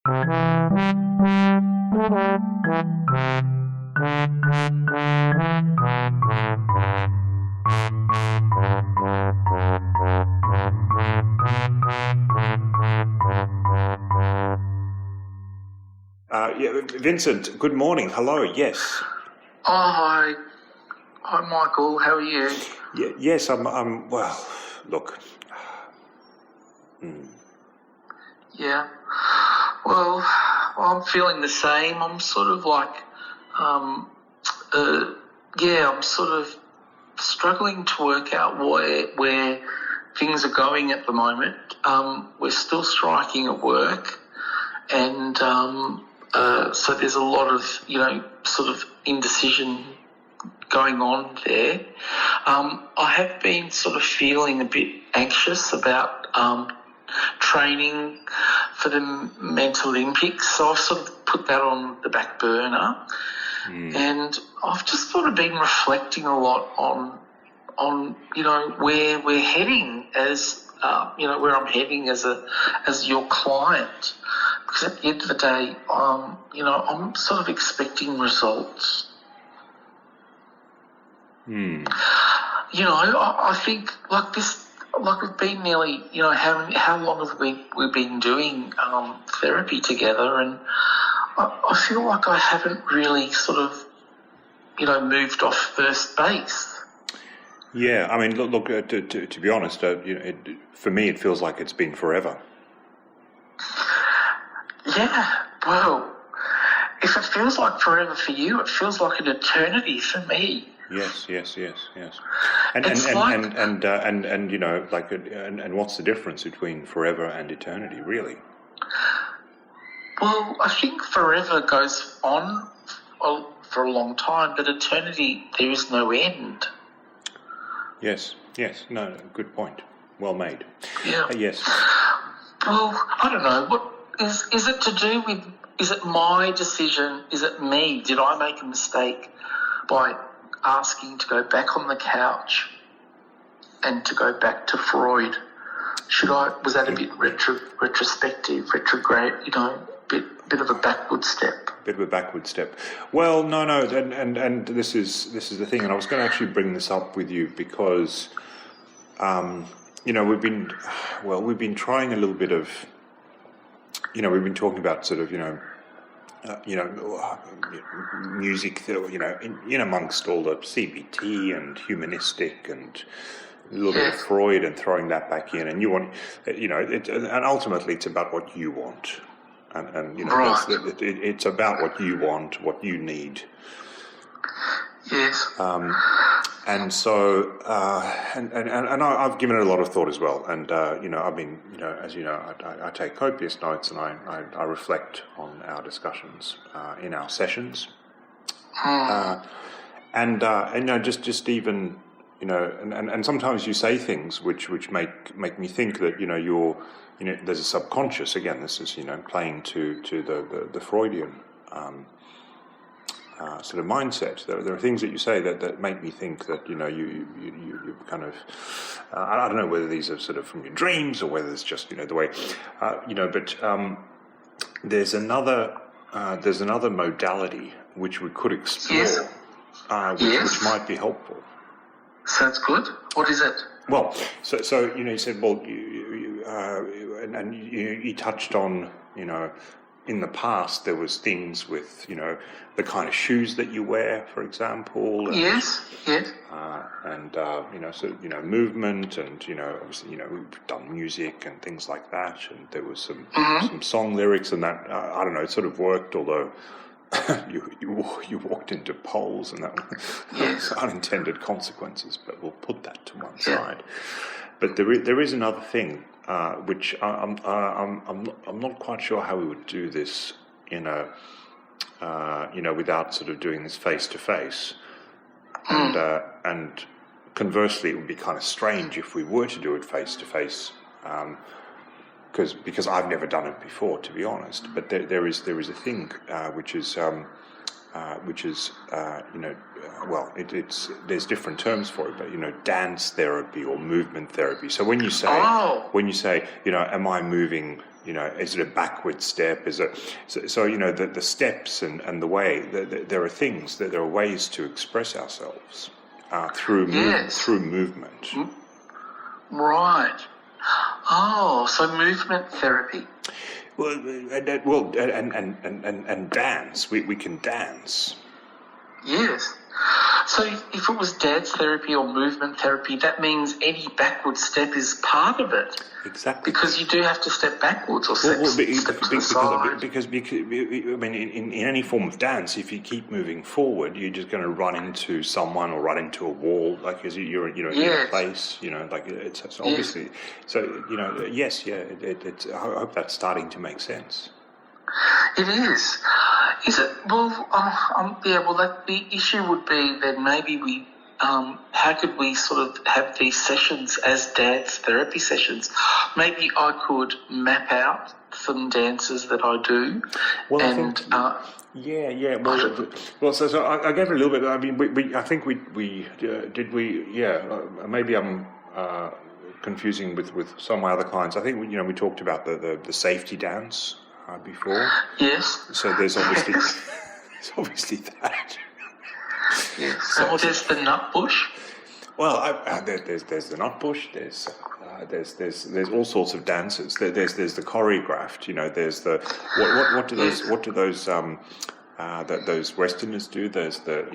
Yeah, Vincent, good morning. Hello, yes. Oh, hi. Hi, Michael. How are you? Yes, well, look. Yeah. Well, I'm feeling the same. I'm sort of like, I'm sort of struggling to work out where things are going at the moment. We're still striking at work, and so there's a lot of, sort of indecision going on there. I have been sort of feeling a bit anxious about training for the Mental Olympics, so I've sort of put that on the back burner. And I've just sort of been reflecting a lot on where we're heading as where I'm heading as your client, because at the end of the day, I'm sort of expecting results. I think like this, like we've been nearly, how long have we been doing therapy together, and I feel like I haven't really sort of, moved off first base. Yeah, I mean, look. To be honest, for me, it feels like it's been forever. Yeah, well, if it feels like forever for you, it feels like an eternity for me. Yes. And what's the difference between forever and eternity, really? Well, I think forever goes on for a long time, but eternity, there is no end. Yes. No, good point. Well made. Yeah. Yes. Well, I don't know. What is it to do with? Is it my decision? Is it me? Did I make a mistake by asking to go back on the couch and to go back to Freud? Was that a bit retrospective, retrograde? Bit of a backward step. Bit of a backward step. Well, no, and this is the thing, and I was going to actually bring this up with you because, we've been trying a little bit of, we've been talking about sort of, music, in amongst all the CBT and humanistic and a little bit of Freud and throwing that back in, and you want, and ultimately it's about what you want. And right. It's about what you want, what you need. Yes. And so, and I've given it a lot of thought as well. And I've been, as you know, I take copious notes, and I reflect on our discussions in our sessions. Just even, and sometimes you say things which make me think that you're. There's a subconscious. Again, this is playing to the Freudian sort of mindset. There are things that you say that make me think that you kind of I don't know whether these are sort of from your dreams or whether it's just the way But there's another modality which we could explore, which might be helpful. Sounds good. What is it? Well, so you said, well, you touched on, in the past there was things with, the kind of shoes that you wear, for example. And, yes. Movement, and obviously, we've done music and things like that, and there was some song lyrics, and that I don't know, it sort of worked, although. You walked into poles, and that was unintended consequences. But we'll put that to one side. But there is another thing which I'm not quite sure how we would do this in a without sort of doing this face to face. And conversely, it would be kind of strange if we were to do it face to face. Because I've never done it before, to be honest. But there is a thing which is there's different terms for it, but dance therapy or movement therapy. So when you say am I moving is it a backward step? Is it so? The steps and the way. There are things that there are ways to express ourselves through through movement. Right. Oh, so movement therapy. Well, and dance. We can dance. Yes. So if it was dance therapy or movement therapy, that means any backward step is part of it. Exactly. Because you do have to step backwards or step to the side. Because I mean, in any form of dance, if you keep moving forward, you're just going to run into someone or run into a wall, like as you're in a place, like it's obviously. So yes, yeah. I hope that's starting to make sense. It is. Is it? Well, the issue would be that maybe we, how could we sort of have these sessions as dance therapy sessions? Maybe I could map out some dances that I do. Well, and yeah. Well, so I gave it a little bit. I mean, I think we did. Maybe I'm confusing with some of my other clients. I think we talked about the safety dance. Before. Yes. So there's obviously that. Yes. So there's the nut bush. Well, there's the nut bush. There's all sorts of dances. There's the choreographed. There's the what do those Westerners do? There's the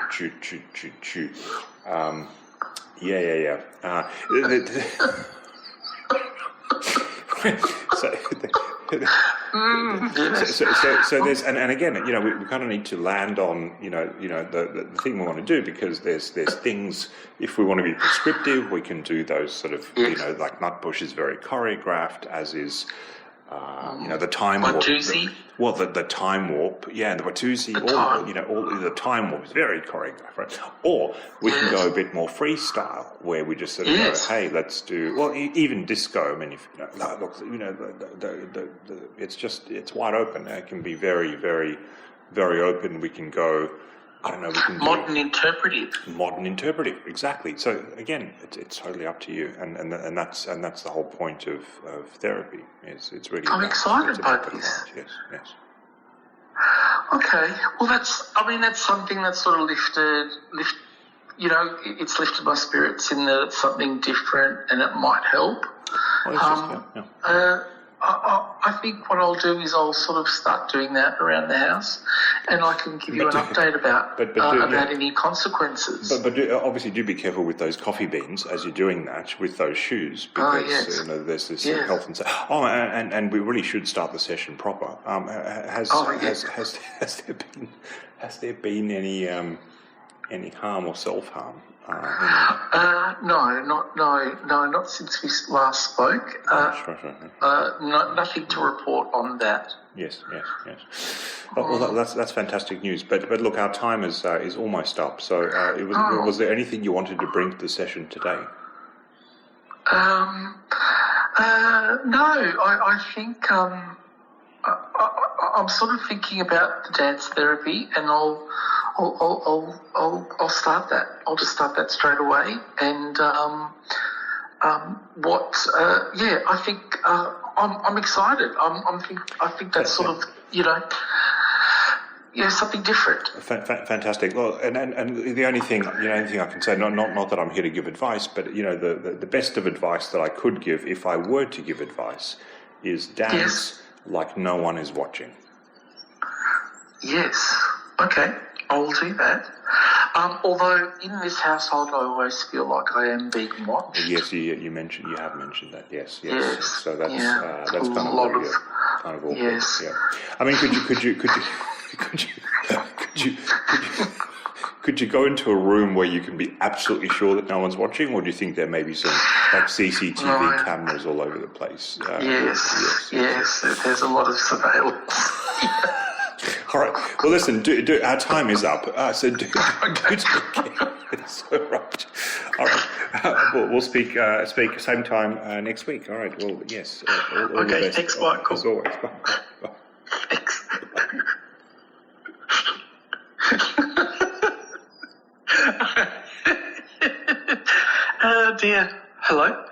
choo. So there's and again we kind of need to land on the thing we want to do, because there's things, if we want to be prescriptive, we can do those sort of like Nutbush is very choreographed, as is the time warp. The time warp, the Watusi, all the time warp is very choreographed, right? Or we can go a bit more freestyle, where we just sort of go, hey, let's do even disco. I mean, it's wide open. It can be very, very, very open. We can go. I don't know. We can modern interpretive, exactly. So again, it's totally up to you, and that's the whole point of therapy. It's really. I'm excited by this. Yes. Okay, well that's something that's sort of it's lifted my spirits in that it's something different and it might help. I think what I'll do is I'll sort of start doing that around the house, and I can give you an update about any consequences. But obviously do be careful with those coffee beans as you're doing that with those shoes, because there's this health and safety. And we really should start the session proper. Has there been any harm or self-harm? No, not since we last spoke. Nothing to report on that. Yes. Well, that's fantastic news. But look, our time is almost up. So, was there anything you wanted to bring to the session today? No, I think I'm sort of thinking about the dance therapy, and I'll start that. I'll just start that straight away. And I think I'm excited. I think that's sort of something different. Fantastic. Well, and the only thing I can say, not that I'm here to give advice, but the best of advice that I could give, if I were to give advice, is dance like no one is watching. Yes. Okay. I will do that. Although in this household, I always feel like I am being watched. Yes, you have mentioned that. Yes. So that's kind of awkward. Yes. Yeah. I mean, could you go into a room where you can be absolutely sure that no one's watching, or do you think there may be some like CCTV cameras all over the place? Yes. There's a lot of surveillance. All right. Well, listen. Our time is up. So do It's all right. All right. We'll speak same time next week. All right. Well, yes. All the best. Thanks, Michael. As always. Bye. Thanks. Oh dear. Hello?